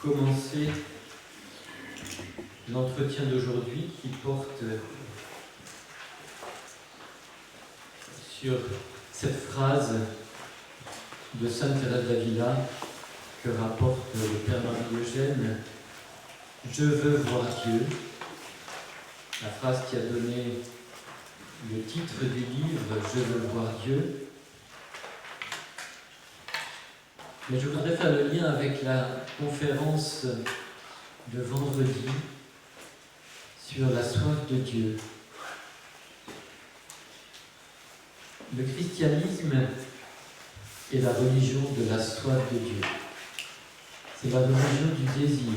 commencer l'entretien d'aujourd'hui qui porte sur cette phrase de Sainte Thérèse d'Avila que rapporte le Père Marie-Eugène « Je veux voir Dieu », la phrase qui a donné le titre du livre « Je veux voir Dieu ». Mais je voudrais faire le lien avec la conférence de vendredi sur la soif de Dieu. Le christianisme est la religion de la soif de Dieu. C'est la religion du désir.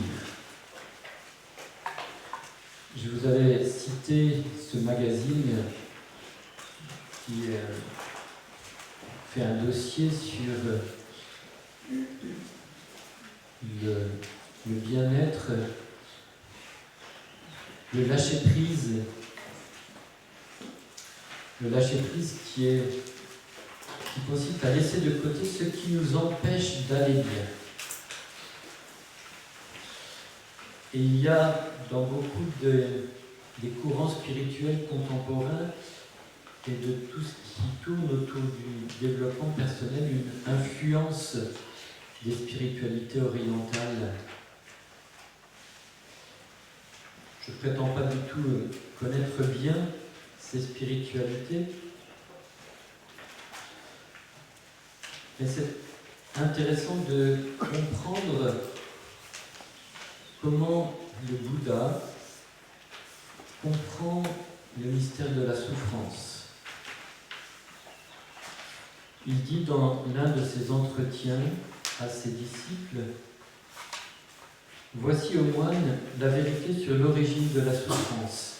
Je vous avais cité ce magazine qui fait un dossier sur le bien-être, le lâcher-prise qui consiste à laisser de côté ce qui nous empêche d'aller bien. Et il y a dans beaucoup des courants spirituels contemporains et de tout ce qui tourne autour du développement personnel une influence des spiritualités orientales. Je ne prétends pas du tout connaître bien ces spiritualités, mais c'est intéressant de comprendre comment le Bouddha comprend le mystère de la souffrance. Il dit dans l'un de ses entretiens à ses disciples « Voici au moine la vérité sur l'origine de la souffrance.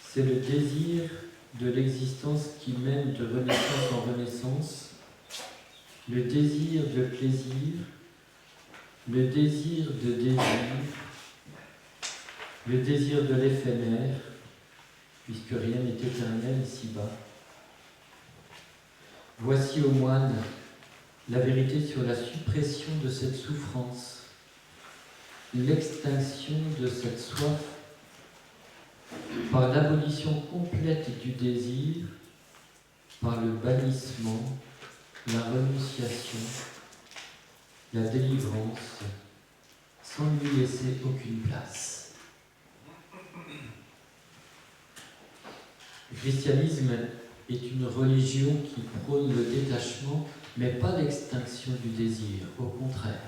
C'est le désir de l'existence qui mène de renaissance en renaissance, le désir de plaisir, le désir de désir, le désir de l'éphémère, puisque rien n'est éternel ici-bas. Voici au moine la vérité sur la suppression de cette souffrance, l'extinction de cette soif, par l'abolition complète du désir, par le bannissement, la renonciation, la délivrance, sans lui laisser aucune place. » Le christianisme est une religion qui prône le détachement, mais pas l'extinction du désir, au contraire.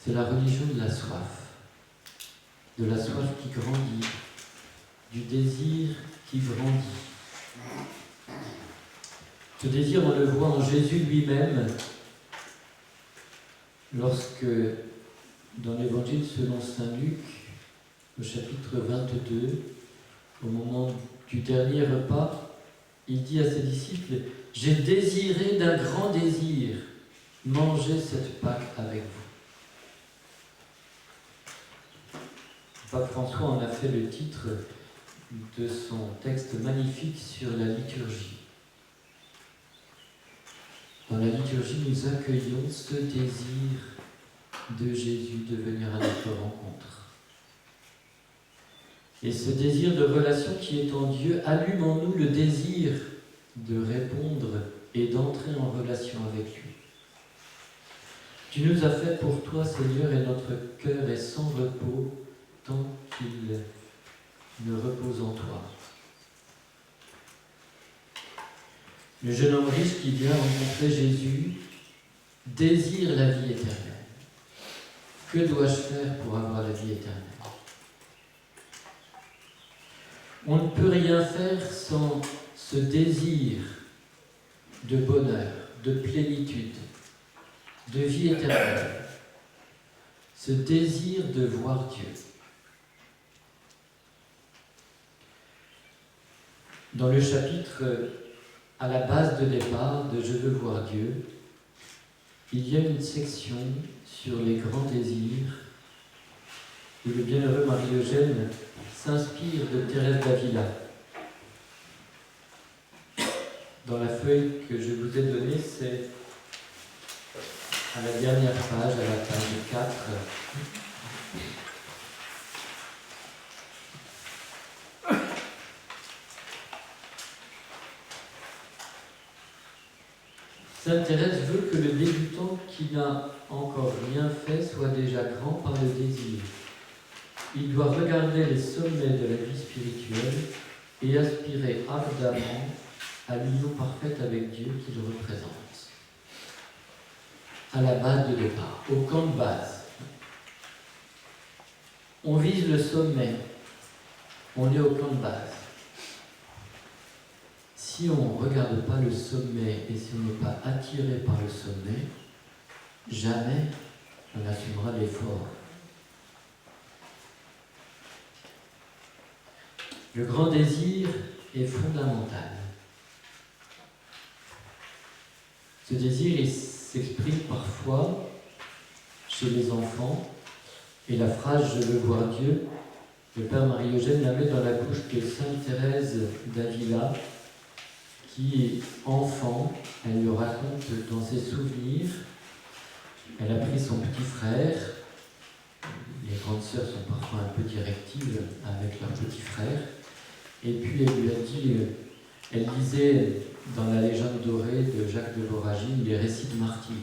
C'est la religion de la soif qui grandit, du désir qui grandit. Ce désir, on le voit en Jésus lui-même, lorsque, dans l'Évangile selon saint Luc, au chapitre 22, au moment du dernier repas, il dit à ses disciples « J'ai désiré d'un grand désir manger cette Pâque avec vous. » Pape François en a fait le titre de son texte magnifique sur la liturgie. Dans la liturgie, nous accueillons ce désir de Jésus de venir à notre rencontre. Et ce désir de relation qui est en Dieu allume en nous le désir de répondre et d'entrer en relation avec lui. Tu nous as fait pour toi, Seigneur, et notre cœur est sans repos tant qu'il ne repose en toi. Le jeune homme riche qui vient rencontrer Jésus désire la vie éternelle. Que dois-je faire pour avoir la vie éternelle ? On ne peut rien faire sans ce désir de bonheur, de plénitude, de vie éternelle, ce désir de voir Dieu. Dans le chapitre à la base de départ de « Je veux voir Dieu », il y a une section sur les grands désirs où le bienheureux Marie-Eugène s'inspire de Thérèse d'Avila. Dans la feuille que je vous ai donnée, c'est à la dernière page, à la page 4. Sainte Thérèse veut que le débutant qui n'a encore rien fait soit déjà grand par le désir. Il doit regarder les sommets de la vie spirituelle et aspirer ardemment à l'union parfaite avec Dieu qu'il représente. À la base de départ, au camp de base. On vise le sommet, on est au camp de base. Si on ne regarde pas le sommet et si on n'est pas attiré par le sommet, jamais on assumera l'effort. Le grand désir est fondamental. Ce désir, il s'exprime parfois chez les enfants, et la phrase « Je veux voir Dieu », le Père Marie-Eugène la met dans la bouche de Sainte Thérèse d'Avila, qui, enfant, elle lui raconte dans ses souvenirs, elle a pris son petit frère, les grandes sœurs sont parfois un peu directives avec leur petit frère, et puis elle lui a dit, elle lisait dans la légende dorée de Jacques de Voragine les récits de martyrs.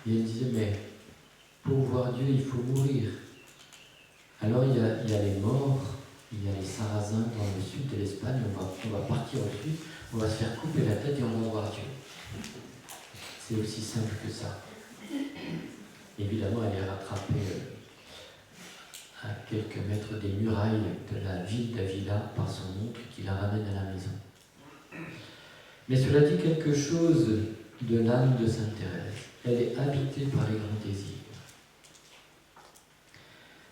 Et elle disait, mais pour voir Dieu, il faut mourir. Alors il y a les morts, il y a les Sarrasins dans le sud de l'Espagne, on va partir au sud, on va se faire couper la tête et on va voir Dieu. C'est aussi simple que ça. Évidemment, elle est rattrapée à quelques mètres des murailles de la ville d'Avila par son oncle qui la ramène à la maison. Mais cela dit quelque chose de l'âme de Sainte Thérèse. Elle est habitée par les grands désirs.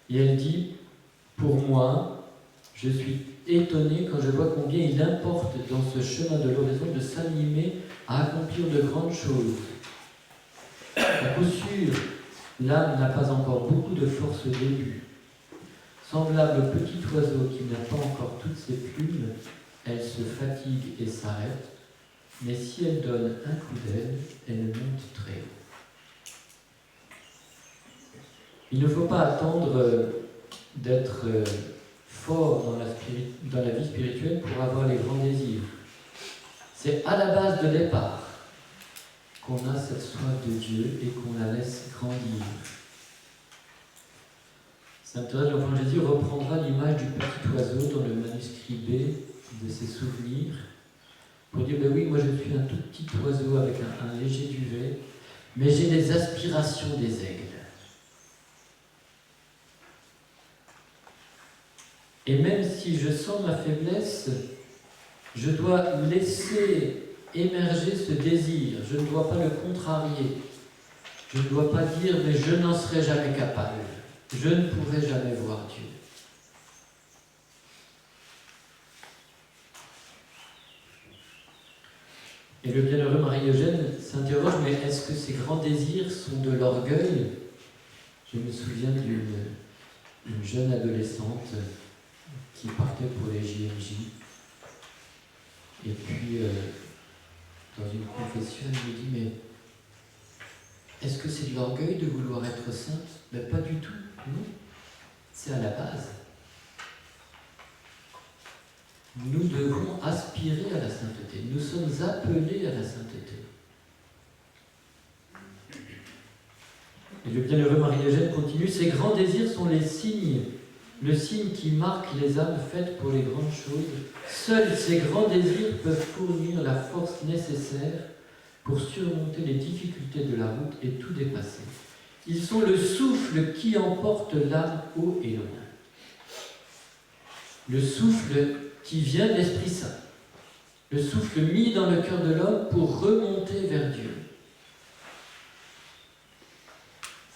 Et elle dit, pour moi, je suis étonné quand je vois combien il importe dans ce chemin de l'horizon de s'animer à accomplir de grandes choses. À coup sûr, l'âme n'a pas encore beaucoup de force au début. Semblable au petit oiseau qui n'a pas encore toutes ses plumes, elle se fatigue et s'arrête, mais si elle donne un coup d'aile, elle monte très haut. Il ne faut pas attendre d'être fort dans la vie spirituelle pour avoir les grands désirs. C'est à la base de départ qu'on a cette soif de Dieu et qu'on la laisse grandir. Sainte Thérèse de l'Enfant Jésus reprendra l'image du petit oiseau dans le manuscrit B de ses souvenirs pour dire, ben oui, moi je suis un tout petit oiseau avec un léger duvet, mais j'ai les aspirations des aigles. Et même si je sens ma faiblesse, je dois laisser émerger ce désir. Je ne dois pas le contrarier. Je ne dois pas dire, mais je n'en serai jamais capable. Je ne pourrai jamais voir Dieu. Et le bienheureux Marie-Eugène s'interroge, mais est-ce que ces grands désirs sont de l'orgueil? Je me souviens d'une jeune adolescente qui partait pour les JMJ. Et puis, dans une confession, elle me dit, mais est-ce que c'est de l'orgueil de vouloir être sainte? Ben, pas du tout, non. C'est à la base. Nous devons aspirer à la sainteté. Nous sommes appelés à la sainteté. Et le bienheureux Marie-Eugène continue, ces grands désirs sont les signes, le signe qui marque les âmes faites pour les grandes choses. Seuls ces grands désirs peuvent fournir la force nécessaire pour surmonter les difficultés de la route et tout dépasser. Ils sont le souffle qui emporte l'âme haut et loin. Le souffle qui vient de l'Esprit Saint. Le souffle mis dans le cœur de l'homme pour remonter vers Dieu.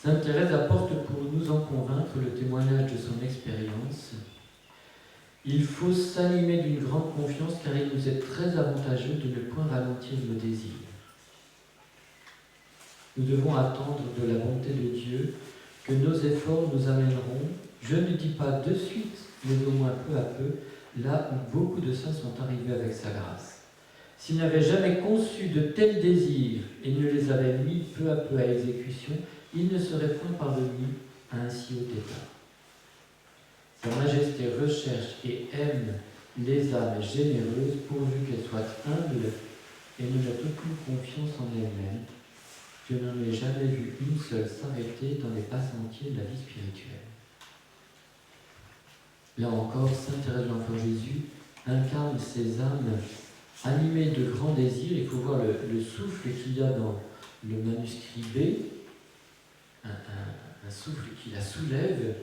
Sainte Thérèse apporte pour nous en convaincre le témoignage de son expérience. Il faut s'animer d'une grande confiance car il nous est très avantageux de ne point ralentir nos désirs. Nous devons attendre de la bonté de Dieu que nos efforts nous amèneront, je ne dis pas de suite, mais au moins peu à peu, là où beaucoup de saints sont arrivés avec sa grâce. s'il n'avait jamais conçu de tels désirs et ne les avait mis peu à peu à exécution, il ne serait point parvenu à un si haut état. Sa Majesté recherche et aime les âmes généreuses pourvu qu'elles soient humbles et ne mettent aucune confiance en elles-mêmes. Je n'en ai jamais vu une seule s'arrêter dans les bas sentiers de la vie spirituelle. Là encore, Sainte Thérèse de l'Enfant Jésus incarne ces âmes animées de grands désirs. Il faut voir le souffle qu'il y a dans le manuscrit B, un souffle qui la soulève,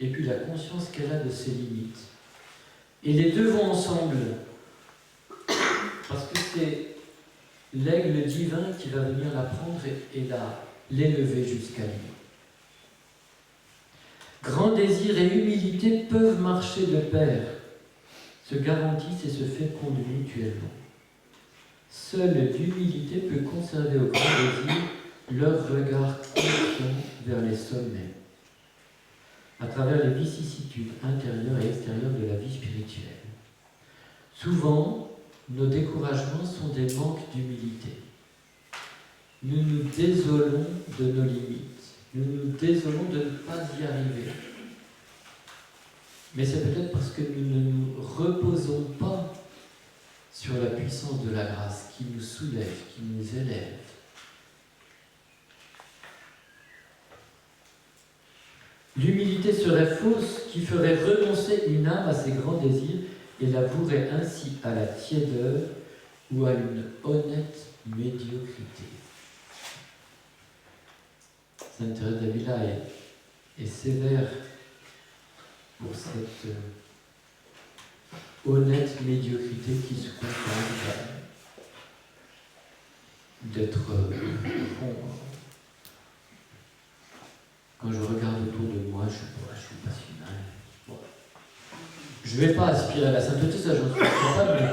et puis la conscience qu'elle a de ses limites. Et les deux vont ensemble, parce que c'est l'aigle divin qui va venir la prendre et l'élever jusqu'à lui. Grand désir et humilité peuvent marcher de pair, se garantissent et se fécondent mutuellement. Seule l'humilité peut conserver au grand désir leur regard conscient vers les sommets, à travers les vicissitudes intérieures et extérieures de la vie spirituelle. Souvent, nos découragements sont des manques d'humilité. Nous nous désolons de nos limites. Nous nous désolons de ne pas y arriver. Mais c'est peut-être parce que nous ne nous reposons pas sur la puissance de la grâce qui nous soulève, qui nous élève. L'humilité serait fausse qui ferait renoncer une âme à ses grands désirs et la vouerait ainsi à la tiédeur ou à une honnête médiocrité. Sainte Thérèse d'Avila est sévère pour cette honnête médiocrité qui se contente d'être bon. Quand je regarde autour de moi, je suis pas si mal. Bon. Je ne vais pas aspirer à la sainteté, ça j'en suis capable, mais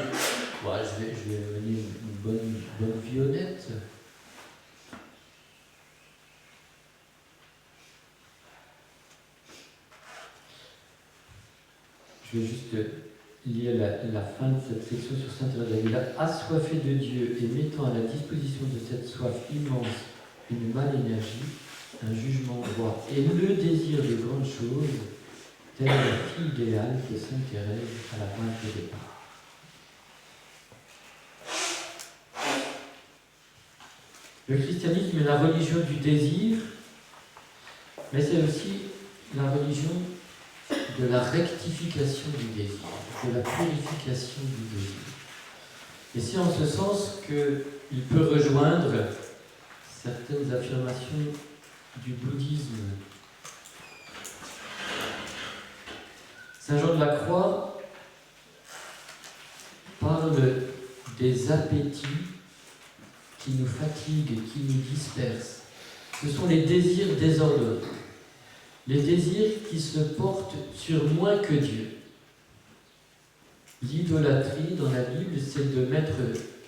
bon, je vais mener une bonne vie honnête. Je vais juste lire la fin de cette section sur Sainte Thérèse d'Avila. Assoiffé de Dieu et mettant à la disposition de cette soif immense une malénergie, un jugement droit et le désir de grandes choses, telle est la fille idéale de Sainte Thérèse à la fin du départ. Le christianisme est la religion du désir, mais c'est aussi la religion de la rectification du désir, de la purification du désir. Et c'est en ce sens qu'il peut rejoindre certaines affirmations du bouddhisme. Saint Jean de la Croix parle des appétits qui nous fatiguent, qui nous dispersent. Ce sont les désirs désordonnés. Les désirs qui se portent sur moins que Dieu. L'idolâtrie dans la Bible, c'est de mettre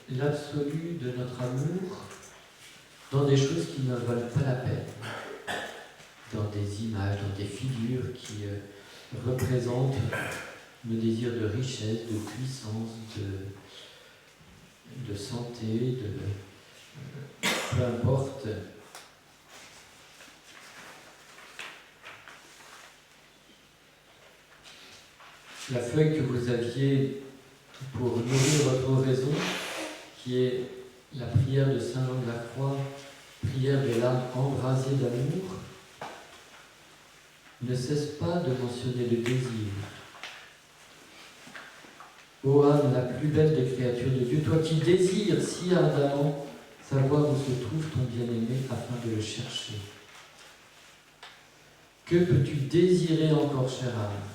l'absolu de notre amour dans des choses qui ne valent pas la peine, dans des images, dans des figures qui représentent nos désirs de richesse, de puissance, de santé, peu importe. La feuille que vous aviez pour nourrir votre oraison, qui est la prière de Saint Jean de la Croix, prière de l'âme embrasée d'amour, ne cesse pas de mentionner le désir. Ô âme la plus belle des créatures de Dieu, toi qui désires si ardemment savoir où se trouve ton bien-aimé afin de le chercher. Que peux-tu désirer encore, chère âme?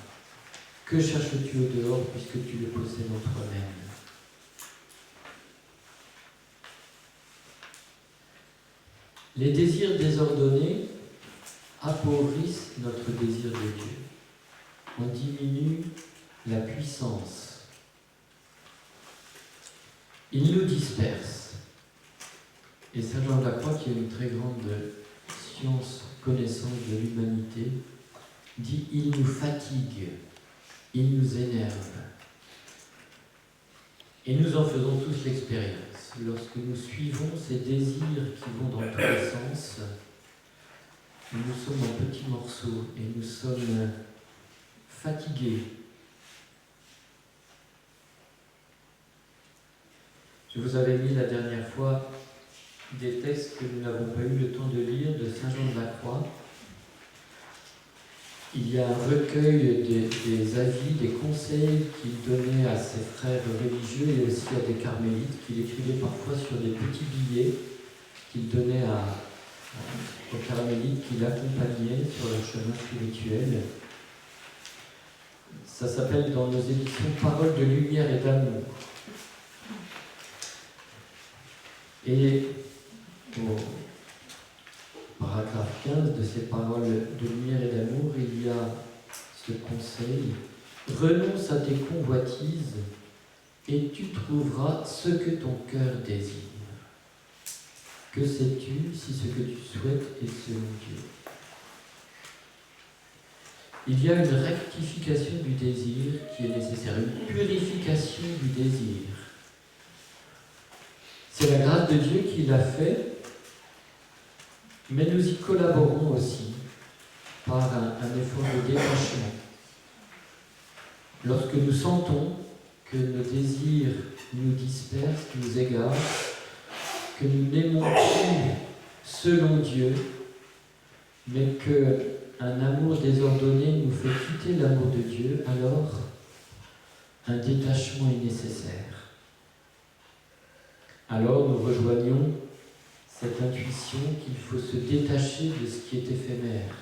Que cherches-tu au dehors puisque tu le possèdes en toi-même? Les désirs désordonnés appauvrissent notre désir de Dieu. On diminue la puissance. Ils nous dispersent. Et Saint Jean de la Croix, qui a une très grande science, connaissance de l'humanité, dit « il nous fatigue ». Il nous énerve. Et nous en faisons tous l'expérience. Lorsque nous suivons ces désirs qui vont dans tous les sens, nous sommes en petits morceaux et nous sommes fatigués. Je vous avais mis la dernière fois des textes que nous n'avons pas eu le temps de lire de Saint Jean de la Croix. Il y a un recueil des avis, des conseils qu'il donnait à ses frères religieux et aussi à des carmélites, qu'il écrivait parfois sur des petits billets qu'il donnait aux carmélites qui l'accompagnaient sur leur chemin spirituel. Ça s'appelle dans nos éditions Paroles de lumière et d'amour. Et au paragraphe 15 de ces paroles de lumière et d'amour, il y a ce conseil: renonce à tes convoitises et tu trouveras ce que ton cœur désire. Que sais-tu si ce que tu souhaites est selon Dieu? Il y a une rectification du désir qui est nécessaire, une purification du désir. C'est la grâce de Dieu qui l'a fait, mais nous y collaborons aussi par un effort de détachement. Lorsque nous sentons que nos désirs nous dispersent, nous égarent, que nous n'aimons plus selon Dieu, mais qu'un amour désordonné nous fait quitter l'amour de Dieu, alors un détachement est nécessaire. Alors nous rejoignons cette intuition qu'il faut se détacher de ce qui est éphémère.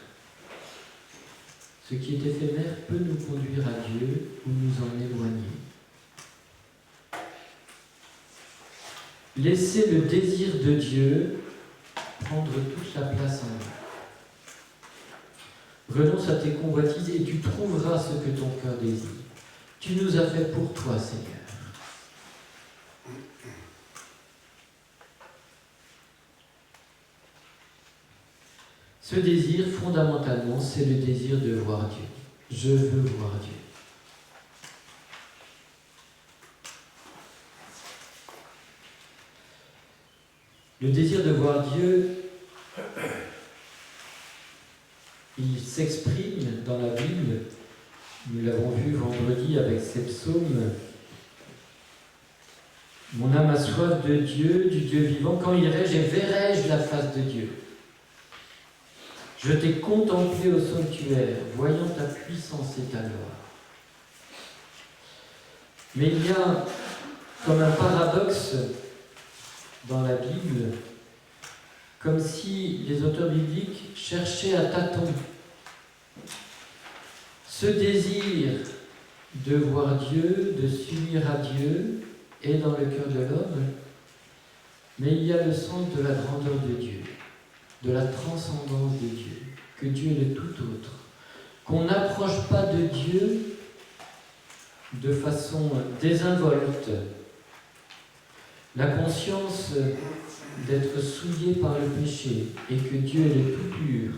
Ce qui est éphémère peut nous conduire à Dieu ou nous en éloigner. Laissez le désir de Dieu prendre toute la place en nous. Renonce à tes convoitises et tu trouveras ce que ton cœur désire. Tu nous as fait pour toi, Seigneur. Ce désir, fondamentalement, c'est le désir de voir Dieu. Je veux voir Dieu. Le désir de voir Dieu, il s'exprime dans la Bible. Nous l'avons vu vendredi avec ces psaumes. Mon âme a soif de Dieu, du Dieu vivant. Quand irai-je et verrai-je la face de Dieu? Je t'ai contemplé au sanctuaire, voyant ta puissance et ta gloire. Mais il y a comme un paradoxe dans la Bible, comme si les auteurs bibliques cherchaient à tâtons ce désir de voir Dieu, de s'unir à Dieu, est dans le cœur de l'homme, mais il y a le sens de la grandeur de Dieu, de la transcendance de Dieu, que Dieu est le tout autre, qu'on n'approche pas de Dieu de façon désinvolte. La conscience d'être souillée par le péché et que Dieu est le tout pur.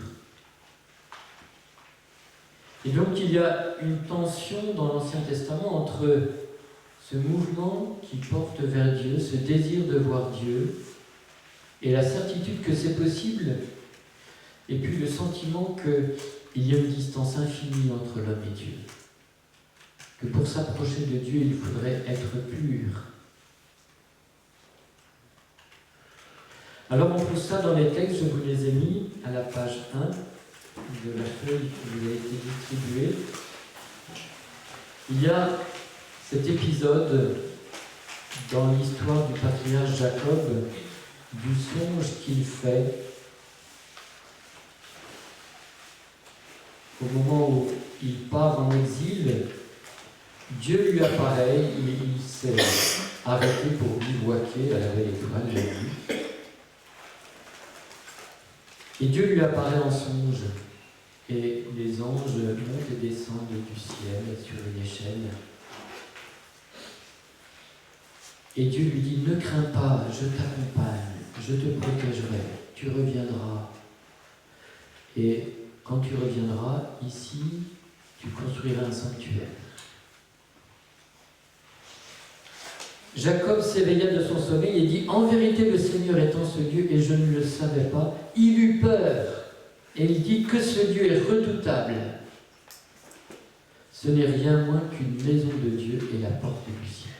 Et donc il y a une tension dans l'Ancien Testament entre ce mouvement qui porte vers Dieu, ce désir de voir Dieu, et la certitude que c'est possible, et puis le sentiment qu'il y a une distance infinie entre l'homme et Dieu. Que pour s'approcher de Dieu, il faudrait être pur. Alors on trouve ça dans les textes, je vous les ai mis à la page 1 de la feuille qui vous a été distribuée. Il y a cet épisode dans l'histoire du patriarche Jacob, du songe qu'il fait au moment où il part en exil. Dieu lui apparaît, il s'est arrêté pour bivouaquer à la belle étoile, la nuit. Et Dieu lui apparaît en songe, et les anges montent et descendent du ciel sur une échelle. Et Dieu lui dit: ne crains pas, je t'accompagne, je te protégerai, tu reviendras. Et quand tu reviendras, ici, tu construiras un sanctuaire. Jacob s'éveilla de son sommeil et dit « En vérité, le Seigneur est en ce lieu et je ne le savais pas. » Il eut peur et il dit « Que ce Dieu est redoutable. Ce n'est rien moins qu'une maison de Dieu et la porte du ciel.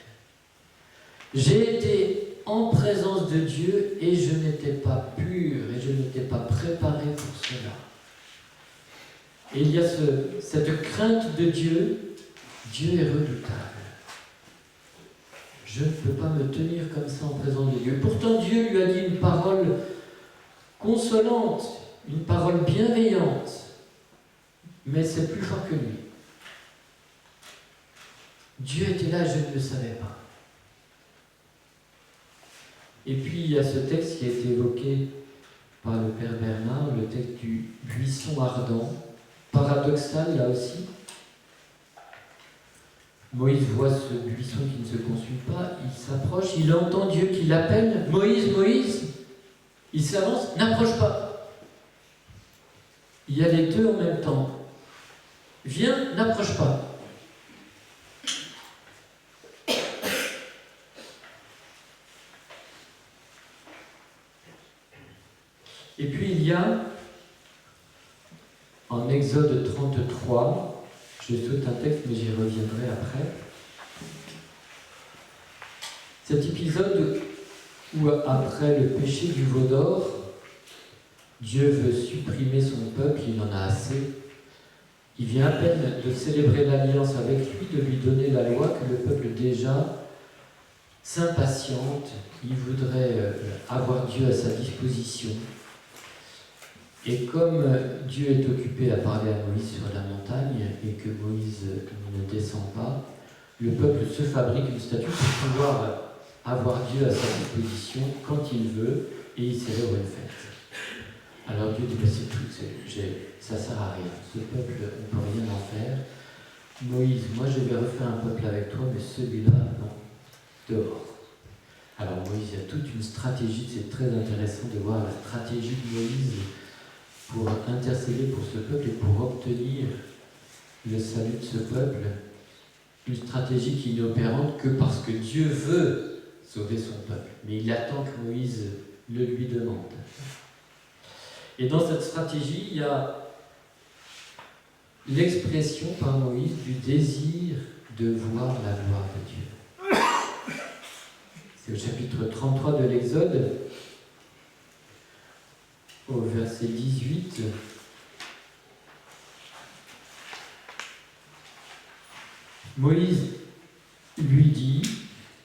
J'ai été en présence de Dieu et je n'étais pas pur et je n'étais pas préparé pour cela. » Et il y a cette crainte de Dieu. Dieu est redoutable. Je ne peux pas me tenir comme ça en présence de Dieu. Pourtant, Dieu lui a dit une parole consolante, une parole bienveillante, mais c'est plus fort que lui. Dieu était là, je ne le savais pas. Et puis, il y a ce texte qui a été évoqué par le Père Bernard, le texte du buisson ardent, paradoxal là aussi. Moïse voit ce buisson qui ne se consume pas, il s'approche, il entend Dieu qui l'appelle, « Moïse, Moïse !» Il s'avance, « N'approche pas !» Il y a les deux en même temps. « Viens, n'approche pas !» Et puis il y a, en Exode 33, je saute un texte, mais j'y reviendrai après. Cet épisode où, après le péché du veau d'or, Dieu veut supprimer son peuple, il en a assez. Il vient à peine de célébrer l'alliance avec lui, de lui donner la loi, que le peuple déjà s'impatiente. Il voudrait avoir Dieu à sa disposition. Et comme Dieu est occupé à parler à Moïse sur la montagne et que Moïse ne descend pas, le peuple se fabrique une statue pour pouvoir avoir Dieu à sa disposition quand il veut et il célèbre une fête. Alors Dieu dit, mais c'est tout, ça ne sert à rien. Ce peuple, on ne peut rien en faire. Moïse, moi je vais refaire un peuple avec toi, mais celui-là, non, dehors. Alors Moïse, il y a toute une stratégie, c'est très intéressant de voir la stratégie de Moïse pour intercéder pour ce peuple et pour obtenir le salut de ce peuple. Une stratégie qui n'est opérante que parce que Dieu veut sauver son peuple. Mais il attend que Moïse le lui demande. Et dans cette stratégie, il y a l'expression par Moïse du désir de voir la gloire de Dieu. C'est au chapitre 33 de l'Exode, au verset 18. Moïse lui dit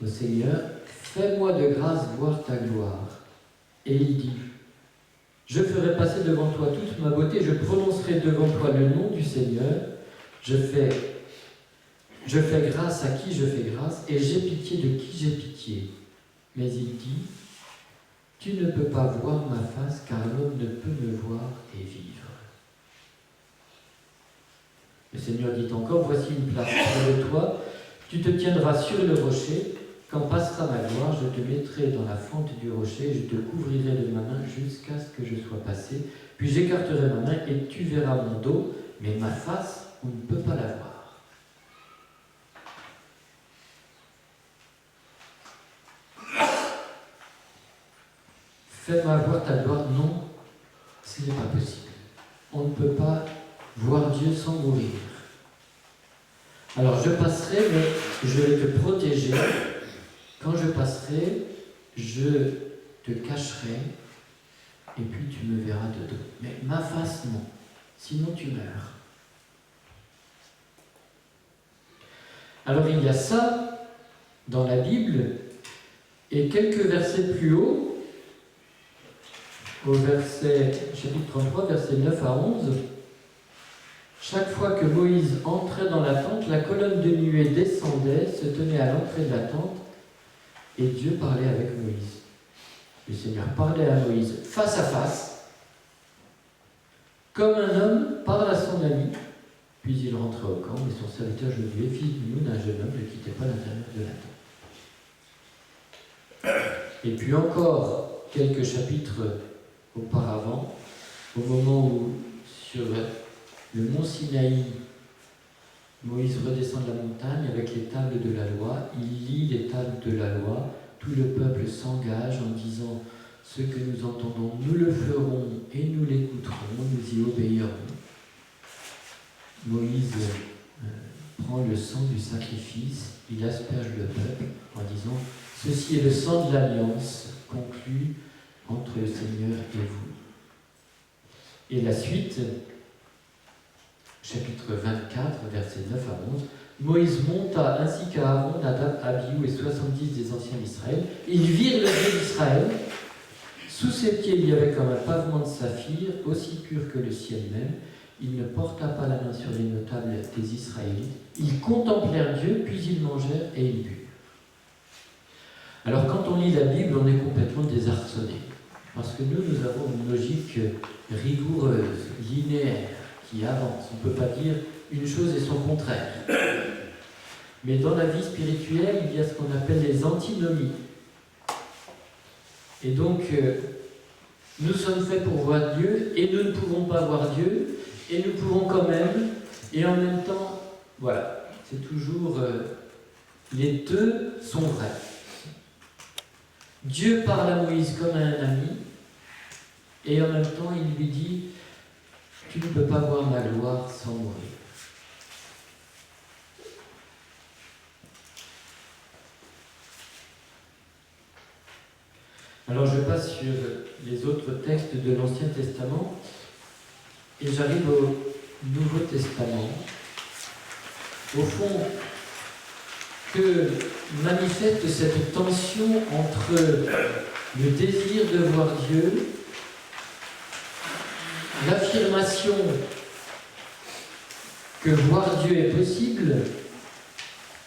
au Seigneur, « Fais-moi de grâce voir ta gloire. » Et il dit, « Je ferai passer devant toi toute ma beauté, je prononcerai devant toi le nom du Seigneur, je fais grâce à qui je fais grâce, et j'ai pitié de qui j'ai pitié. » Mais il dit, « Tu ne peux pas voir ma face, car l'homme ne peut me voir et vivre. » Le Seigneur dit encore, « Voici une place près de toi, tu te tiendras sur le rocher, quand passera ma gloire, je te mettrai dans la fente du rocher, je te couvrirai de ma main jusqu'à ce que je sois passé, puis j'écarterai ma main et tu verras mon dos, mais ma face, on ne peut pas la voir. » Fais-moi voir ta gloire. Non, ce n'est pas possible. On ne peut pas voir Dieu sans mourir. Alors je passerai, mais je vais te protéger. Quand je passerai, je te cacherai, et puis tu me verras de dos. Mais ma face, non. Sinon tu meurs. Alors il y a ça dans la Bible, et quelques versets plus haut, au chapitre 33, versets 9 à 11, chaque fois que Moïse entrait dans la tente, la colonne de nuée descendait, se tenait à l'entrée de la tente, et Dieu parlait avec Moïse. Le Seigneur parlait à Moïse face à face, comme un homme parle à son ami, puis il rentrait au camp, et son serviteur Josué, fils de Nun, un jeune homme, ne quittait pas l'intérieur de la tente. Et puis encore quelques chapitres auparavant, au moment où, sur le mont Sinaï, Moïse redescend de la montagne avec les tables de la loi, il lit les tables de la loi, tout le peuple s'engage en disant « Ce que nous entendons, nous le ferons et nous l'écouterons, nous y obéirons ». Moïse prend le sang du sacrifice, il asperge le peuple en disant « Ceci est le sang de l'alliance conclu entre le Seigneur et vous ». Et la suite, chapitre 24, versets 9 à 11, Moïse monta ainsi qu'Aaron, Nadab, Abihu et 70 des anciens d'Israël. Ils virent le Dieu d'Israël. Sous ses pieds, il y avait comme un pavement de saphir, aussi pur que le ciel même. Il ne porta pas la main sur les notables des Israélites. Ils contemplèrent Dieu, puis ils mangèrent et ils burent. Alors quand on lit la Bible, on est complètement désarçonné. Parce que nous avons une logique rigoureuse, linéaire, qui avance. On ne peut pas dire une chose et son contraire. Mais dans la vie spirituelle, il y a ce qu'on appelle les antinomies. Et donc, nous sommes faits pour voir Dieu, et nous ne pouvons pas voir Dieu, et nous pouvons quand même, et en même temps, voilà, c'est toujours, les deux sont vrais. Dieu parle à Moïse comme à un ami, et en même temps, il lui dit « Tu ne peux pas voir ma gloire sans mourir ». Alors je passe sur les autres textes de l'Ancien Testament et j'arrive au Nouveau Testament. Au fond, que manifeste cette tension entre le désir de voir Dieu, l'affirmation que voir Dieu est possible.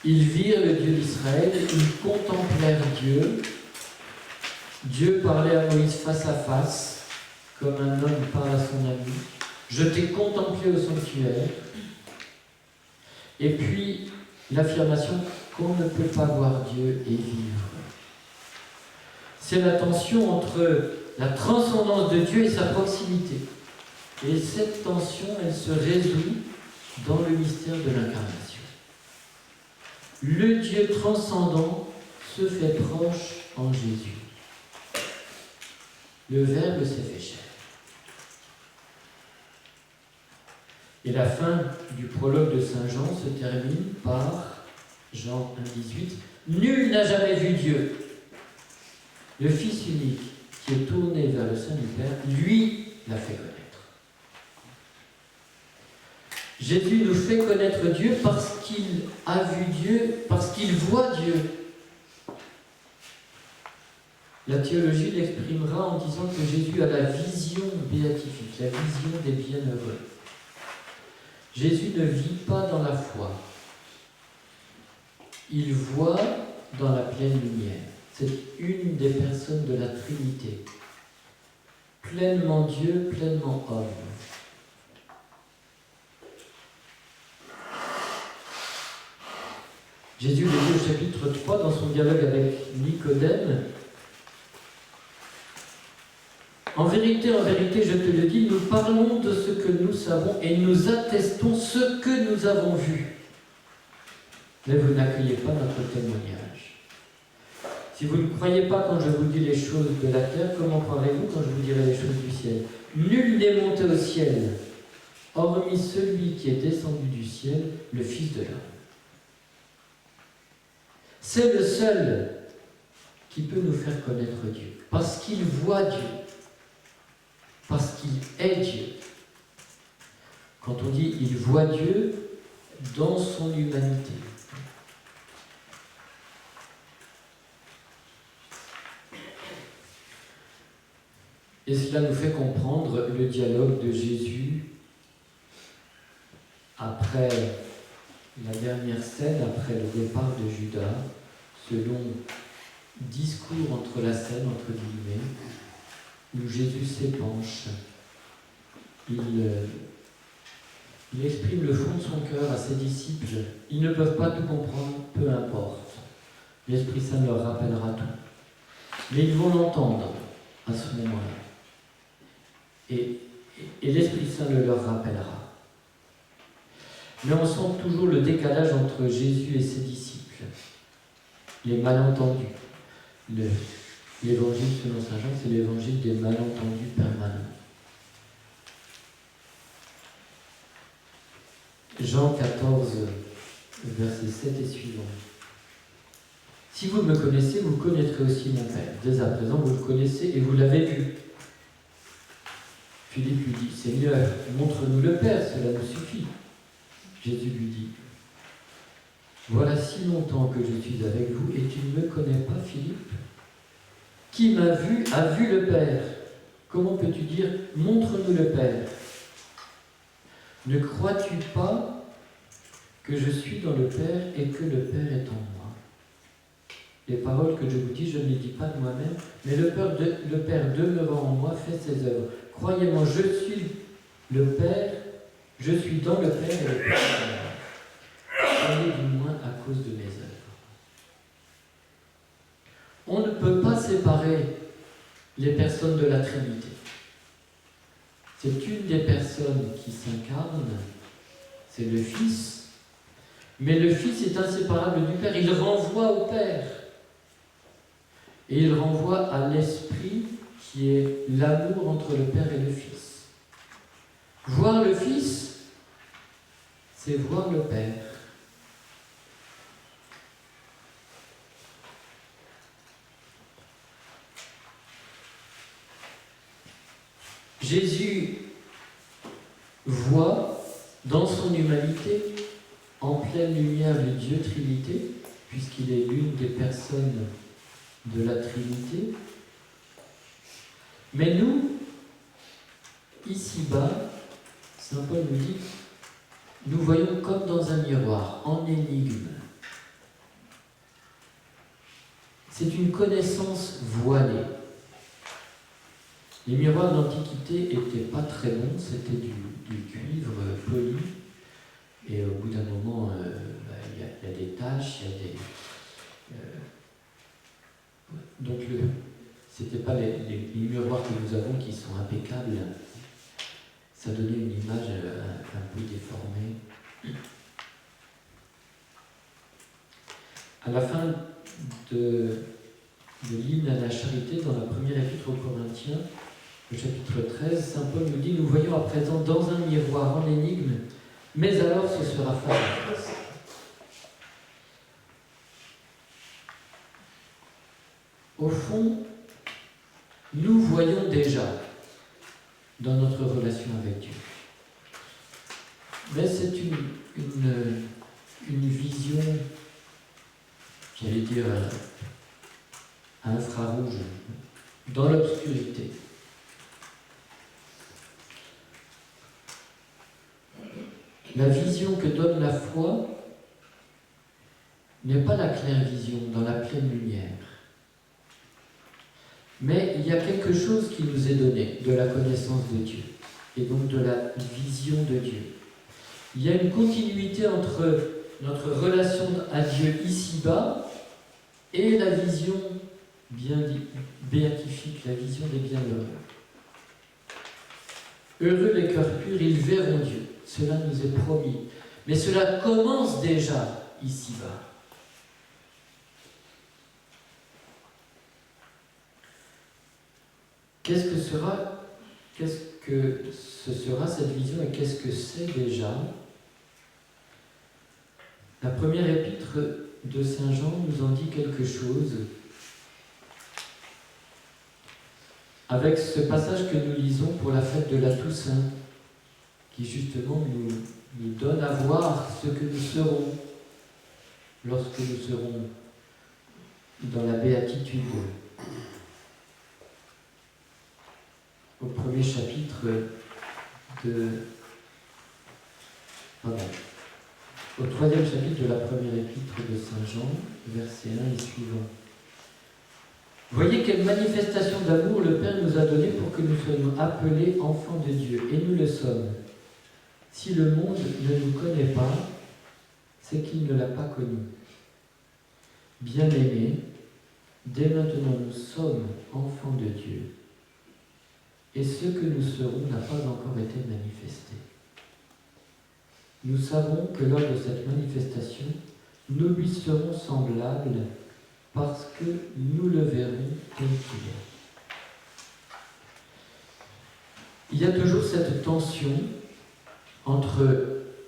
Ils virent le Dieu d'Israël, ils contemplèrent Dieu. Dieu parlait à Moïse face à face, comme un homme parle à son ami. Je t'ai contemplé au sanctuaire. Et puis, l'affirmation qu'on ne peut pas voir Dieu et vivre. C'est la tension entre la transcendance de Dieu et sa proximité. Et cette tension, elle se résout dans le mystère de l'incarnation. Le Dieu transcendant se fait proche en Jésus. Le Verbe s'est fait chair. Et la fin du prologue de Saint Jean se termine par Jean 1,18. Nul n'a jamais vu Dieu. Le Fils unique qui est tourné vers le sein du Père, lui l'a fait connaître. Jésus nous fait connaître Dieu parce qu'il a vu Dieu, parce qu'il voit Dieu. La théologie l'exprimera en disant que Jésus a la vision béatifique, la vision des bienheureux. Jésus ne vit pas dans la foi. Il voit dans la pleine lumière. C'est une des personnes de la Trinité. Pleinement Dieu, pleinement homme. Jésus le dit au chapitre 3 dans son dialogue avec Nicodème. En vérité, je te le dis, nous parlons de ce que nous savons et nous attestons ce que nous avons vu. Mais vous n'accueillez pas notre témoignage. Si vous ne croyez pas quand je vous dis les choses de la terre, comment croirez-vous quand je vous dirai les choses du ciel? Nul n'est monté au ciel, hormis celui qui est descendu du ciel, le Fils de l'homme. C'est le seul qui peut nous faire connaître Dieu, parce qu'il voit Dieu. Parce qu'il est Dieu. Quand on dit « il voit Dieu » dans son humanité. Et cela nous fait comprendre le dialogue de Jésus après la dernière scène, après le départ de Judas, ce long discours entre la scène, entre guillemets, où Jésus s'épanche, il exprime le fond de son cœur à ses disciples. Ils ne peuvent pas tout comprendre, peu importe. L'Esprit Saint leur rappellera tout. Mais ils vont l'entendre à ce moment-là. Et l'Esprit Saint le leur rappellera. Mais on sent toujours le décalage entre Jésus et ses disciples, les malentendus. L'évangile selon saint Jean, c'est l'évangile des malentendus permanents. Jean 14, verset 7 et suivant. Si vous me connaissez, vous connaîtrez aussi mon Père. Dès à présent, vous le connaissez et vous l'avez vu. Philippe lui dit, Seigneur, montre-nous le Père, cela nous suffit. Jésus lui dit, voilà si longtemps que je suis avec vous et tu ne me connais pas, Philippe. Qui m'a vu a vu le Père. Comment peux-tu dire, montre-nous le Père? Ne crois-tu pas que je suis dans le Père et que le Père est en moi? Les paroles que je vous dis, je ne les dis pas de moi-même, mais le Père demeurant en moi fait ses œuvres. Croyez-moi, je suis le Père, je suis dans le Père et le Père est en moi. Croyez du moins à cause de mes œuvres. On ne peut pas séparer les personnes de la Trinité. C'est une des personnes qui s'incarne, c'est le Fils, mais le Fils est inséparable du Père, il renvoie au Père. Et il renvoie à l'Esprit qui est l'amour entre le Père et le Fils. Voir le Fils, c'est voir le Père. Jésus voit dans son humanité, en pleine lumière du Dieu Trinité, puisqu'il est l'une des personnes de la Trinité. Mais nous, ici-bas, saint Paul nous dit, nous voyons comme dans un miroir, en énigme. C'est une connaissance voilée. Les miroirs de l'Antiquité n'étaient pas très bons, c'était du cuivre poli. Et au bout d'un moment, il y a des taches, il y a des... donc, ce n'était pas les miroirs que nous avons qui sont impeccables. Ça donnait une image un peu déformée. À la fin de l'hymne à la charité, dans la première épître aux Corinthiens, le chapitre 13, saint Paul nous dit, nous voyons à présent dans un miroir en énigme, mais alors ce sera face à face. Au fond, nous voyons déjà dans notre relation avec Dieu. Mais c'est une vision, j'allais dire, infrarouge, dans l'obscurité. La vision que donne la foi n'est pas la claire vision dans la pleine lumière. Mais il y a quelque chose qui nous est donné de la connaissance de Dieu et donc de la vision de Dieu. Il y a une continuité entre notre relation à Dieu ici-bas et la vision bien béatifique, la vision des bienheureux. Heureux les cœurs purs, ils verront Dieu. Cela nous est promis. Mais cela commence déjà ici-bas. Qu'est-ce que ce sera cette vision et qu'est-ce que c'est déjà? La première épître de saint Jean nous en dit quelque chose. Avec ce passage que nous lisons pour la fête de la Toussaint, qui justement nous donne à voir ce que nous serons lorsque nous serons dans la béatitude. Au premier chapitre au troisième chapitre de la première épître de saint Jean, versets 1 et suivant. Voyez quelle manifestation d'amour le Père nous a donné pour que nous soyons appelés enfants de Dieu, et nous le sommes. Si le monde ne nous connaît pas, c'est qu'il ne l'a pas connu. Bien-aimés, dès maintenant nous sommes enfants de Dieu, et ce que nous serons n'a pas encore été manifesté. nous savons que lors de cette manifestation, nous lui serons semblables parce que nous le verrons tel qu'il est. Il y a toujours cette tension entre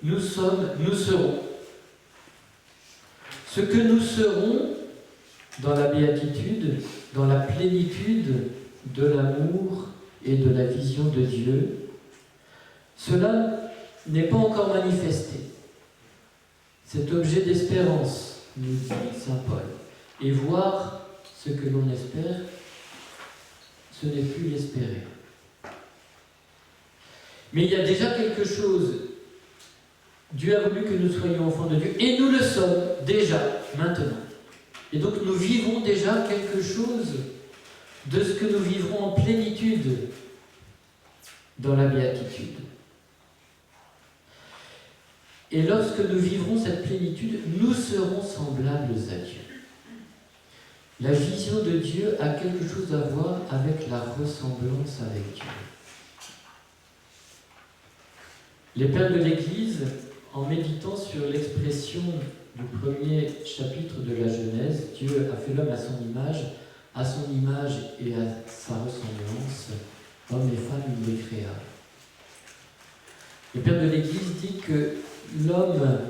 nous sommes, nous serons. Ce que nous serons dans la béatitude, dans la plénitude de l'amour et de la vision de Dieu, cela n'est pas encore manifesté. Cet objet d'espérance, nous dit saint Paul, et voir ce que l'on espère, ce n'est plus l'espérer. Mais il y a déjà quelque chose. Dieu a voulu que nous soyons enfants de Dieu, et nous le sommes déjà, maintenant. Et donc nous vivons déjà quelque chose de ce que nous vivrons en plénitude dans la béatitude. Et lorsque nous vivrons cette plénitude, nous serons semblables à Dieu. La vision de Dieu a quelque chose à voir avec la ressemblance avec Dieu. Les pères de l'Église, en méditant sur l'expression du premier chapitre de la Genèse, Dieu a fait l'homme à son image et à sa ressemblance, homme et femme, il les créa. Le père de l'Église dit que l'homme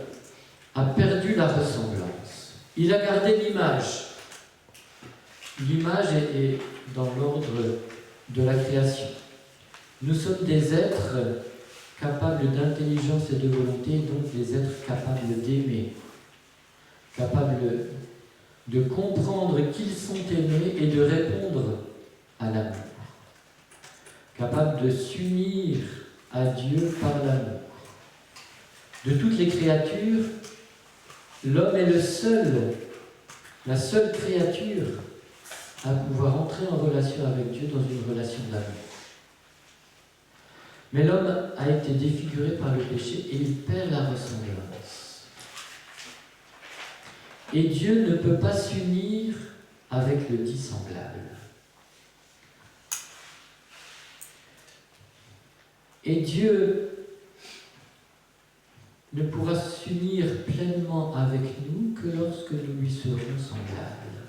a perdu la ressemblance. Il a gardé l'image. L'image est dans l'ordre de la création. Nous sommes des êtres capables d'intelligence et de volonté, donc des êtres capables d'aimer, capables de comprendre qu'ils sont aimés et de répondre à l'amour, capables de s'unir à Dieu par l'amour. De toutes les créatures, l'homme est la seule créature à pouvoir entrer en relation avec Dieu dans une relation d'amour. Mais l'homme a été défiguré par le péché et il perd la ressemblance. Et Dieu ne peut pas s'unir avec le dissemblable. Et Dieu ne pourra s'unir pleinement avec nous que lorsque nous lui serons semblables.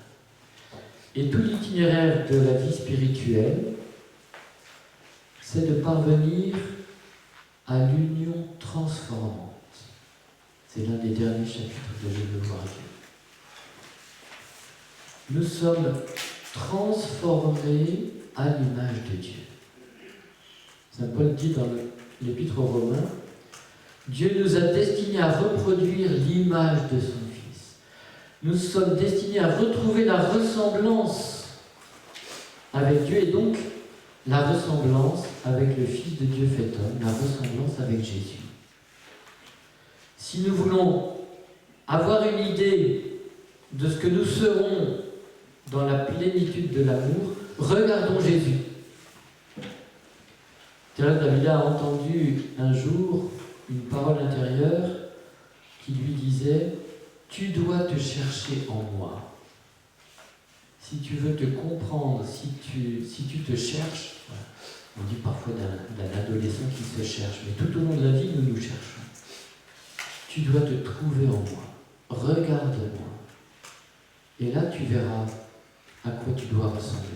Et tout l'itinéraire de la vie spirituelle, c'est de parvenir à l'union transformante. C'est l'un des derniers chapitres de Je veux voir Dieu. Nous sommes transformés à l'image de Dieu. Saint Paul dit dans l'Épître aux Romains, Dieu nous a destinés à reproduire l'image de son Fils. Nous sommes destinés à retrouver la ressemblance avec Dieu et donc la ressemblance avec le Fils de Dieu fait homme, la ressemblance avec Jésus. Si nous voulons avoir une idée de ce que nous serons dans la plénitude de l'amour, regardons Jésus. Thérèse d'Avila a entendu un jour une parole intérieure qui lui disait « Tu dois te chercher en moi. Si tu veux te comprendre, si tu te cherches, voilà. On dit parfois d'un adolescent qui se cherche, mais tout au long de la vie, nous nous cherchons. Tu dois te trouver en moi. Regarde-moi. Et là, tu verras à quoi tu dois ressembler. »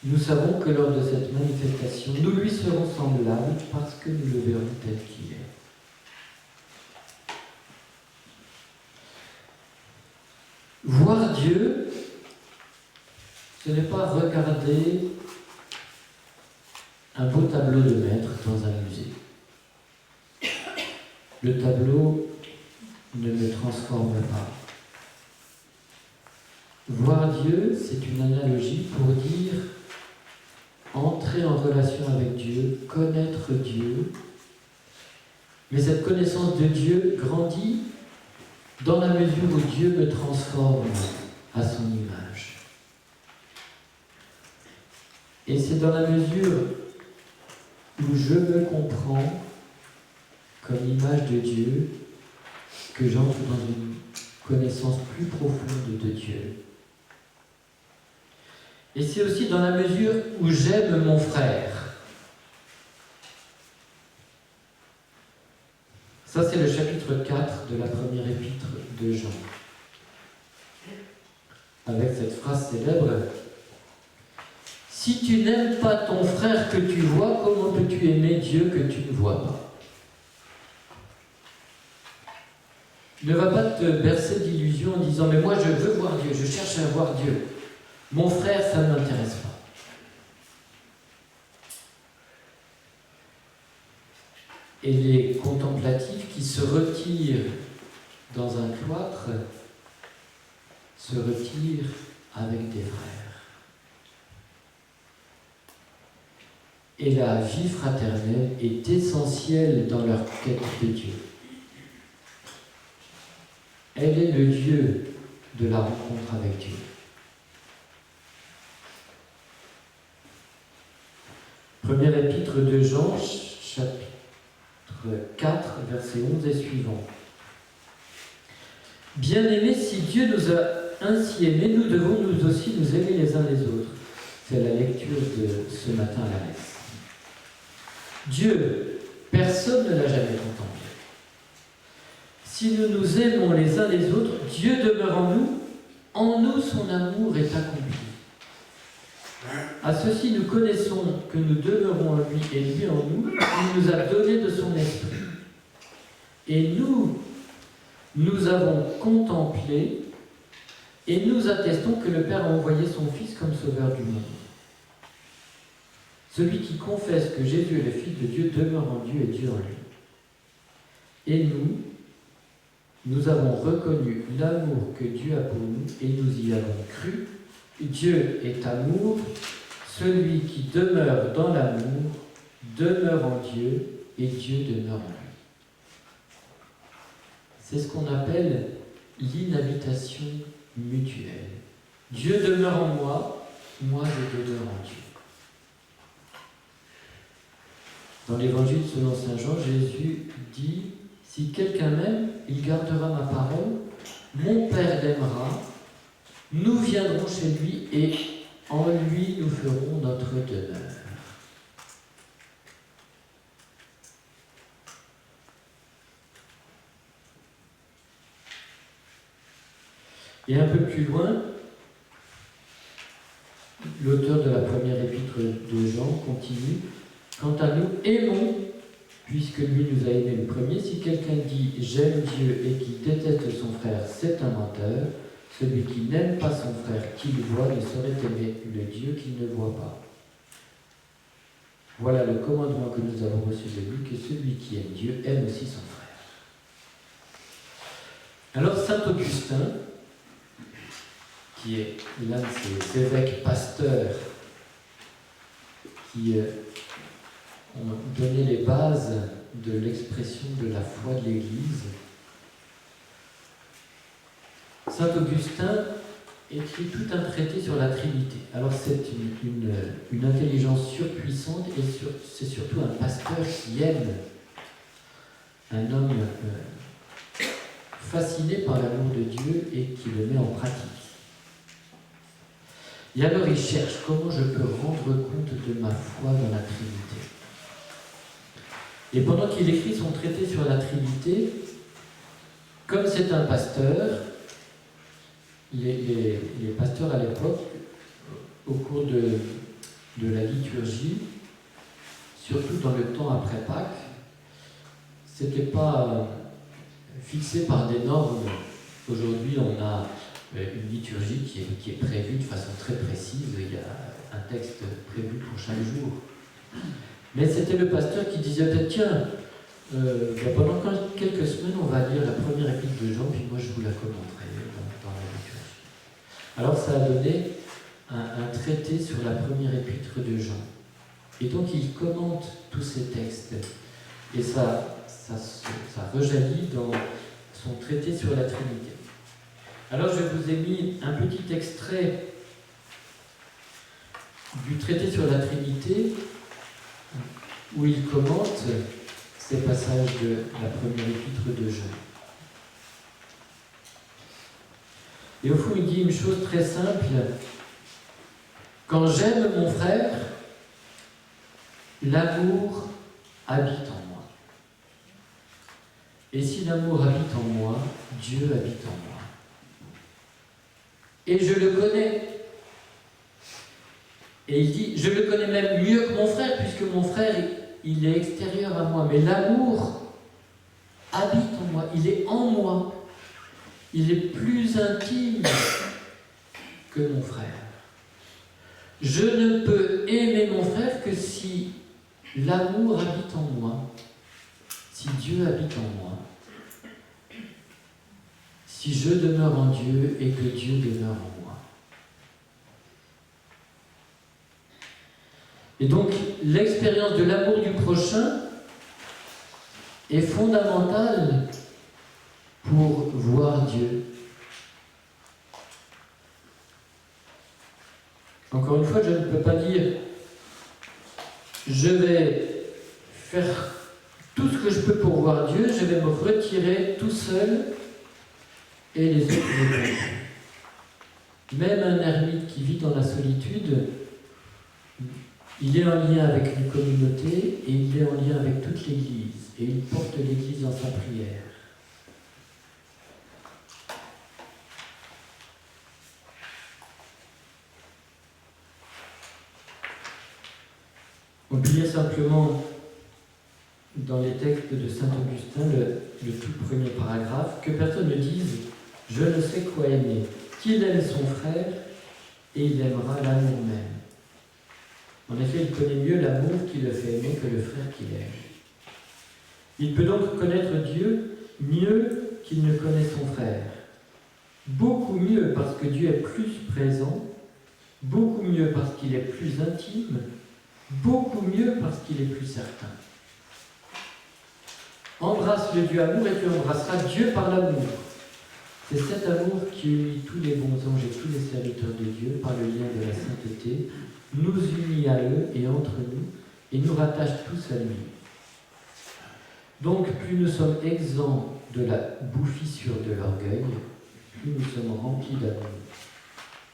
Nous savons que lors de cette manifestation, nous lui serons semblables parce que nous le verrons tel qu'il est. Voir Dieu, ce n'est pas regarder un beau tableau de maître dans un musée. Le tableau ne me transforme pas. Voir Dieu, c'est une analogie pour dire entrer en relation avec Dieu, connaître Dieu. Mais cette connaissance de Dieu grandit dans la mesure où Dieu me transforme à son image. Et c'est dans la mesure où je me comprends comme image de Dieu que j'entre dans une connaissance plus profonde de Dieu. Et c'est aussi dans la mesure où j'aime mon frère. Ça, c'est le chapitre 4 de la première épître de Jean. Avec cette phrase célèbre, « Si tu n'aimes pas ton frère que tu vois, comment peux-tu aimer Dieu que tu ne vois pas ?» Ne va pas te bercer d'illusions en disant « Mais moi, je veux voir Dieu, je cherche à voir Dieu. Mon frère, ça ne m'intéresse pas. » Et les contemplatifs qui se retirent dans un cloître se retirent avec des frères. Et la vie fraternelle est essentielle dans leur quête de Dieu. Elle est le lieu de la rencontre avec Dieu. Première épître de Jean, chapitre 4, versets 11 et suivants. Bien-aimés, si Dieu nous a ainsi aimés, nous devons nous aussi nous aimer les uns les autres. C'est la lecture de ce matin à la messe. Dieu, personne ne l'a jamais contemplé. Si nous nous aimons les uns les autres, Dieu demeure en nous son amour est accompli. À ceci, nous connaissons que nous demeurons en lui et lui en nous. Il nous a donné de son esprit. Et nous avons contemplé et nous attestons que le Père a envoyé son Fils comme sauveur du monde. Celui qui confesse que Jésus est le Fils de Dieu demeure en Dieu et Dieu en lui. Et nous avons reconnu l'amour que Dieu a pour nous et nous y avons cru. Dieu est amour, celui qui demeure dans l'amour demeure en Dieu et Dieu demeure en lui. C'est ce qu'on appelle l'inhabitation mutuelle. Dieu demeure en moi, moi je demeure en Dieu. Dans l'évangile selon saint Jean, Jésus dit « Si quelqu'un m'aime, il gardera ma parole, mon Père l'aimera, nous viendrons chez lui et en lui nous ferons notre demeure. » Et un peu plus loin, l'auteur de la première épître de Jean continue « Quant à nous, aimons, puisque lui nous a aimés le premier. Si quelqu'un dit « J'aime Dieu » et qu'il déteste son frère, c'est un menteur. Celui qui n'aime pas son frère, qui le voit, ne saurait aimer le Dieu qu'il ne voit pas. Voilà le commandement que nous avons reçu de lui, que celui qui aime Dieu aime aussi son frère. » Alors saint Augustin, qui est l'un de ces évêques pasteurs qui ont donné les bases de l'expression de la foi de l'Église, saint Augustin écrit tout un traité sur la Trinité. Alors c'est une intelligence surpuissante et c'est surtout un pasteur qui aime, un homme fasciné par l'amour de Dieu et qui le met en pratique. Et alors il cherche comment je peux rendre compte de ma foi dans la Trinité. Et pendant qu'il écrit son traité sur la Trinité, comme c'est un pasteur, les pasteurs à l'époque, au cours de la liturgie, surtout dans le temps après Pâques, c'était pas fixé par des normes. Aujourd'hui, on a une liturgie qui est prévue de façon très précise. Il y a un texte prévu pour chaque jour. Mais c'était le pasteur qui disait peut-être, tiens, pendant quelques semaines, on va lire la première épître de Jean, puis moi je vous la commenterai dans la liturgie. Alors ça a donné un traité sur la première épître de Jean. Et donc il commente tous ces textes. Et ça rejaillit dans son traité sur la Trinité. Alors je vous ai mis un petit extrait du traité sur la Trinité où il commente ces passages de la première épître de Jean. Et au fond, il dit une chose très simple. Quand j'aime mon frère, l'amour habite en moi. Et si l'amour habite en moi, Dieu habite en moi. Et je le connais. Et il dit, je le connais même mieux que mon frère, puisque mon frère, il est extérieur à moi. Mais l'amour habite en moi, il est en moi. Il est plus intime que mon frère. Je ne peux aimer mon frère que si l'amour habite en moi, si Dieu habite en moi, si je demeure en Dieu et que Dieu demeure en moi. Et donc, l'expérience de l'amour du prochain est fondamentale pour voir Dieu. Encore une fois, je ne peux pas dire je vais faire tout ce que je peux pour voir Dieu, je vais me retirer tout seul et les autres me comprennent. Même un ermite qui vit dans la solitude, il est en lien avec une communauté et il est en lien avec toute l'Église et il porte l'Église dans sa prière. Oubliez simplement dans les textes de saint Augustin, le tout premier paragraphe, que personne ne dise « Je ne sais quoi aimer ». Qu'il aime son frère et il aimera l'amour même. En effet, il connaît mieux l'amour qui le fait aimer que le frère qu'il aime. Il peut donc connaître Dieu mieux qu'il ne connaît son frère. Beaucoup mieux parce que Dieu est plus présent, beaucoup mieux parce qu'il est plus intime, beaucoup mieux parce qu'il est plus certain. Embrasse le Dieu amour et tu embrasseras Dieu par l'amour. C'est cet amour qui unit tous les bons anges et tous les serviteurs de Dieu par le lien de la sainteté, nous unit à eux et entre nous, et nous rattache tous à lui. Donc, plus nous sommes exempts de la bouffissure de l'orgueil, plus nous sommes remplis d'amour.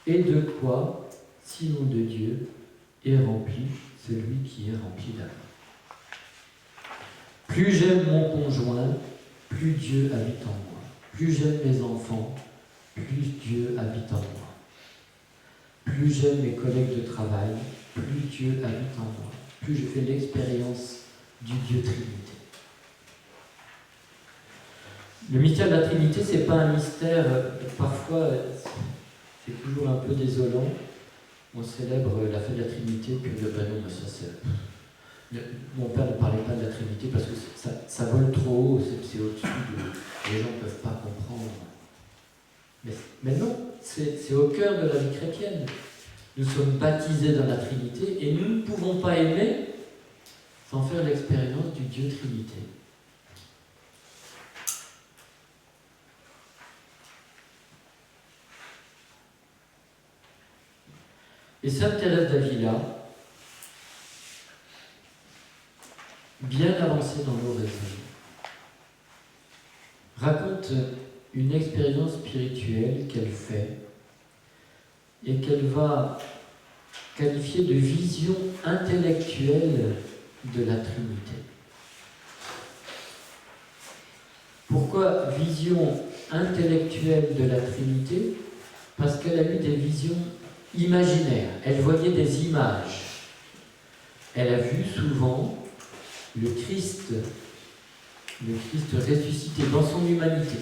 Et de quoi, sinon de Dieu, est rempli celui qui est rempli d'amour. Plus j'aime mon conjoint, plus Dieu habite en moi. Plus j'aime mes enfants, plus Dieu habite en moi. Plus j'aime mes collègues de travail, plus Dieu habite en moi. Plus je fais l'expérience du Dieu Trinité. Le mystère de la Trinité, ce n'est pas un mystère, parfois, c'est toujours un peu désolant. On célèbre la fête de la Trinité, puis le ben non, mais ça c'est... Mon père ne parlait pas de la Trinité parce que ça vole trop haut, c'est au-dessus de... Les gens ne peuvent pas comprendre. Mais non, c'est au cœur de la vie chrétienne. Nous sommes baptisés dans la Trinité et nous ne pouvons pas aimer sans faire l'expérience du Dieu Trinité. Et sainte Thérèse d'Avila, bien avancée dans l'oraison, raconte une expérience spirituelle qu'elle fait et qu'elle va qualifier de vision intellectuelle de la Trinité. Pourquoi vision intellectuelle de la Trinité? Parce qu'elle a eu des visions imaginaires. Elle voyait des images. Elle a vu souvent le Christ ressuscité dans son humanité.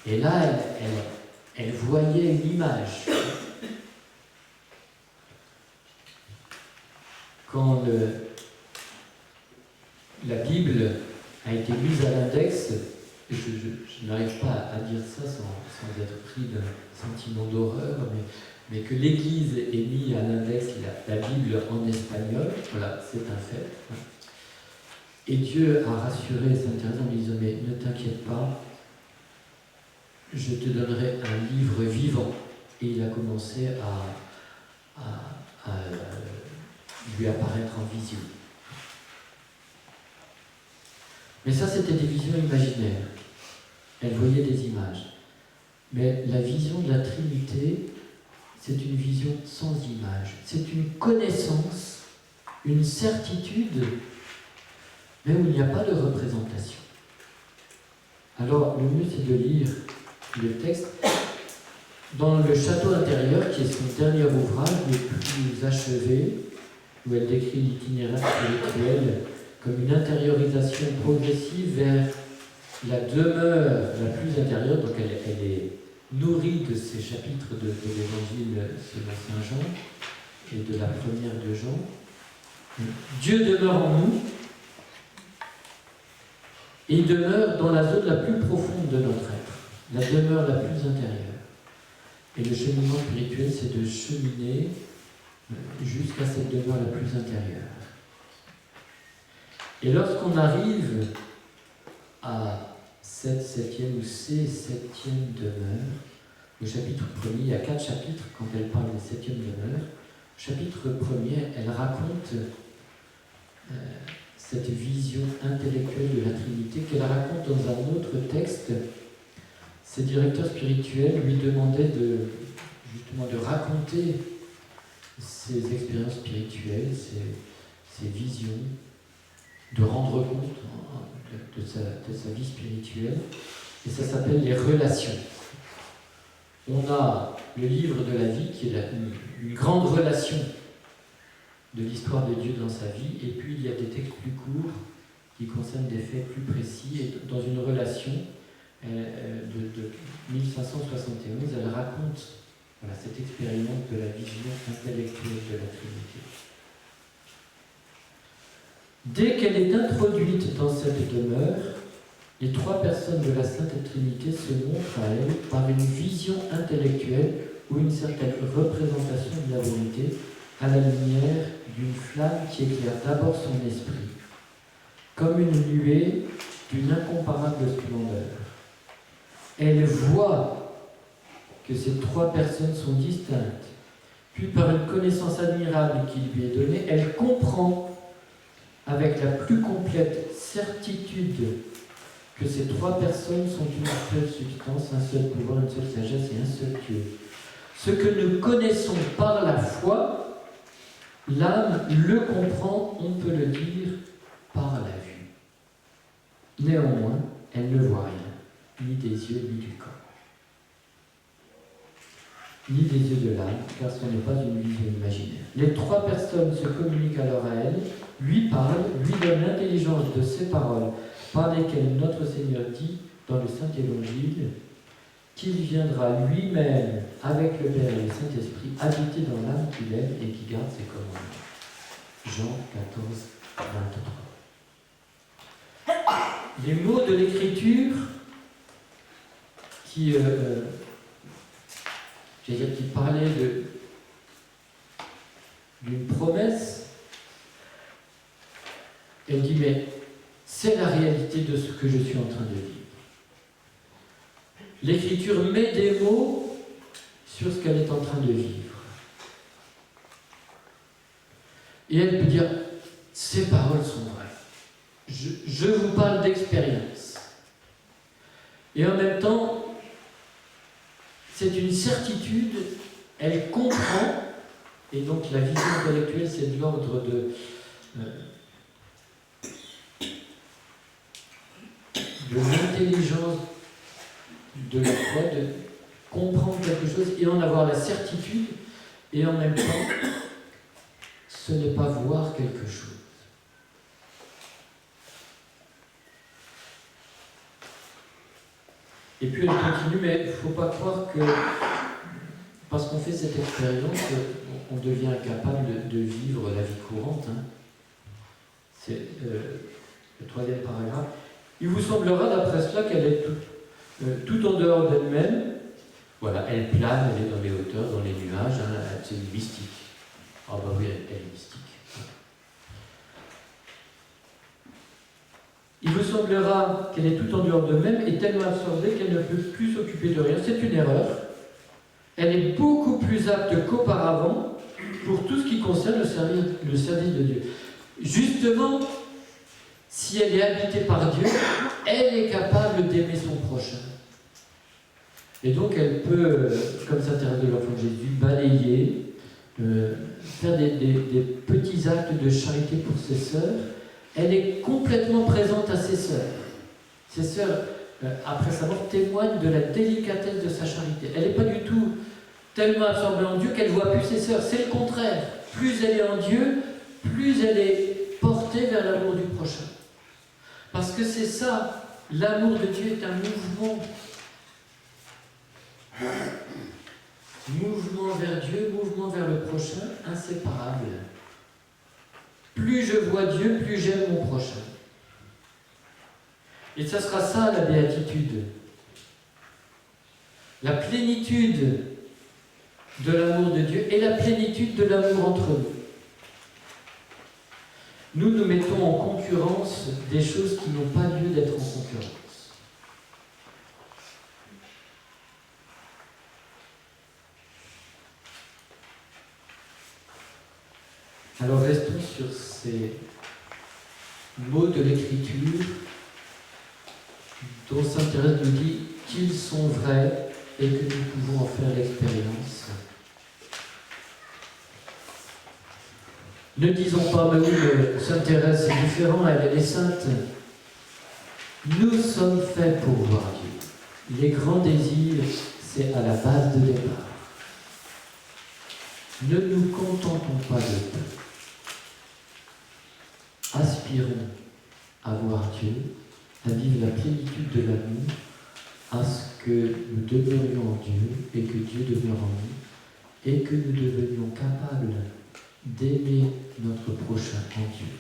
Et là, elle voyait une image. Quand la Bible a été mise à l'index, je n'arrive pas à dire ça sans être pris d'un sentiment d'horreur, mais que l'Église ait mis à l'index la Bible en espagnol, voilà, c'est un fait. Et Dieu a rassuré Sainte Thérèse en lui disant, mais ne t'inquiète pas, je te donnerai un livre vivant. Et il a commencé à lui apparaître en vision. Mais ça, c'était des visions imaginaires. Elle voyait des images. Mais la vision de la Trinité, c'est une vision sans image. C'est une connaissance, une certitude, mais où il n'y a pas de représentation. Alors, le mieux, c'est de lire le texte dans le château intérieur, qui est son dernier ouvrage, le plus achevé, où elle décrit l'itinéraire spirituel comme une intériorisation progressive vers la demeure la plus intérieure. Donc elle est nourrie de ces chapitres de l'Évangile selon Saint Jean et de la première de Jean. Dieu demeure en nous, et il demeure dans la zone la plus profonde de notre être, la demeure la plus intérieure. Et le cheminement spirituel, c'est de cheminer jusqu'à cette demeure la plus intérieure. Et lorsqu'on arrive à cette septième ou ces septième demeure, au chapitre 1er, il y a 4 chapitres quand elle parle des septièmes demeures. Au chapitre 1er, elle raconte cette vision intellectuelle de la Trinité qu'elle raconte dans un autre texte. Ses directeurs spirituels lui demandaient justement de raconter ses expériences spirituelles, ses visions, de rendre compte de sa vie spirituelle. Et ça s'appelle les relations. On a le livre de la vie qui est une grande relation de l'histoire de Dieu dans sa vie, et puis il y a des textes plus courts qui concernent des faits plus précis, et dans une relation de 1571, elle raconte cette expérience de la vision intellectuelle de la Trinité. Dès qu'elle est introduite dans cette demeure, les 3 personnes de la Sainte Trinité se montrent à elle par une vision intellectuelle ou une certaine représentation de la vérité à la lumière d'une flamme qui éclaire d'abord son esprit, comme une nuée d'une incomparable splendeur. Elle voit que ces 3 personnes sont distinctes, puis par une connaissance admirable qui lui est donnée, elle comprend avec la plus complète certitude que ces 3 personnes sont une seule substance, un seul pouvoir, une seule sagesse et un seul Dieu. Ce que nous connaissons par la foi, l'âme le comprend, on peut le dire, par la vue. Néanmoins, elle ne voit rien, ni des yeux, ni du corps, ni des yeux de l'âme, car ce n'est pas une vision imaginaire. Les 3 personnes se communiquent alors à elle, lui parlent, lui donnent l'intelligence de ces paroles par lesquelles notre Seigneur dit dans le Saint-Évangile qu'il viendra lui-même avec le Père et le Saint-Esprit habiter dans l'âme qu'il aime et qui garde ses commandements. Jean 14, 23. Les mots de l'Écriture qui parlaient d'une promesse. Elle dit, mais c'est la réalité de ce que je suis en train de vivre. L'Écriture met des mots sur ce qu'elle est en train de vivre. Et elle peut dire, ces paroles sont vraies. Je vous parle d'expérience. Et en même temps, c'est une certitude, elle comprend, et donc la vision intellectuelle, c'est de l'ordre de l'intelligence de la foi, de comprendre quelque chose et en avoir la certitude, et en même temps, ce n'est pas voir quelque chose. Et puis elle continue, mais il ne faut pas croire que parce qu'on fait cette expérience, on devient incapable de vivre la vie courante. C'est le 3e paragraphe. Il vous semblera, d'après cela, qu'elle est tout en dehors d'elle-même. Voilà, elle plane, elle est dans les hauteurs, dans les nuages, c'est une mystique. Ah bah oui, elle est mystique. Il vous semblera qu'elle est tout en dehors d'elle-même et tellement absorbée qu'elle ne peut plus s'occuper de rien. C'est une erreur. Elle est beaucoup plus apte qu'auparavant pour tout ce qui concerne le service de Dieu. Justement, si elle est habitée par Dieu, elle est capable d'aimer son prochain. Et donc elle peut, comme Sainte Thérèse de l'Enfant Jésus, balayer, faire des petits actes de charité pour ses sœurs. Elle est complètement présente à ses sœurs. Ses sœurs, après sa mort, témoignent de la délicatesse de sa charité. Elle n'est pas du tout tellement absorbée en Dieu qu'elle ne voit plus ses sœurs. C'est le contraire. Plus elle est en Dieu, plus elle est portée vers l'amour du prochain. Parce que c'est ça, l'amour de Dieu est un mouvement. Mouvement vers Dieu, mouvement vers le prochain, inséparable. Plus je vois Dieu, plus j'aime mon prochain. Et ça sera ça la béatitude. La plénitude de l'amour de Dieu et la plénitude de l'amour entre nous. Nous mettons en concurrence des choses qui n'ont pas lieu d'être en concurrence. Alors restons sur ces mots de l'Écriture dont sainte Thérèse nous dit qu'ils sont vrais et que nous pouvons en faire l'expérience. Ne disons pas, mais oui, sainte Thérèse c'est différent, elle est sainte. Nous sommes faits pour voir Dieu. Les grands désirs, c'est à la base de départ. Ne nous contentons pas de peu. Aspirons à voir Dieu, à vivre la plénitude de l'amour, à ce que nous demeurions en Dieu et que Dieu demeure en nous, et que nous devenions capables d'aimer notre prochain en Dieu.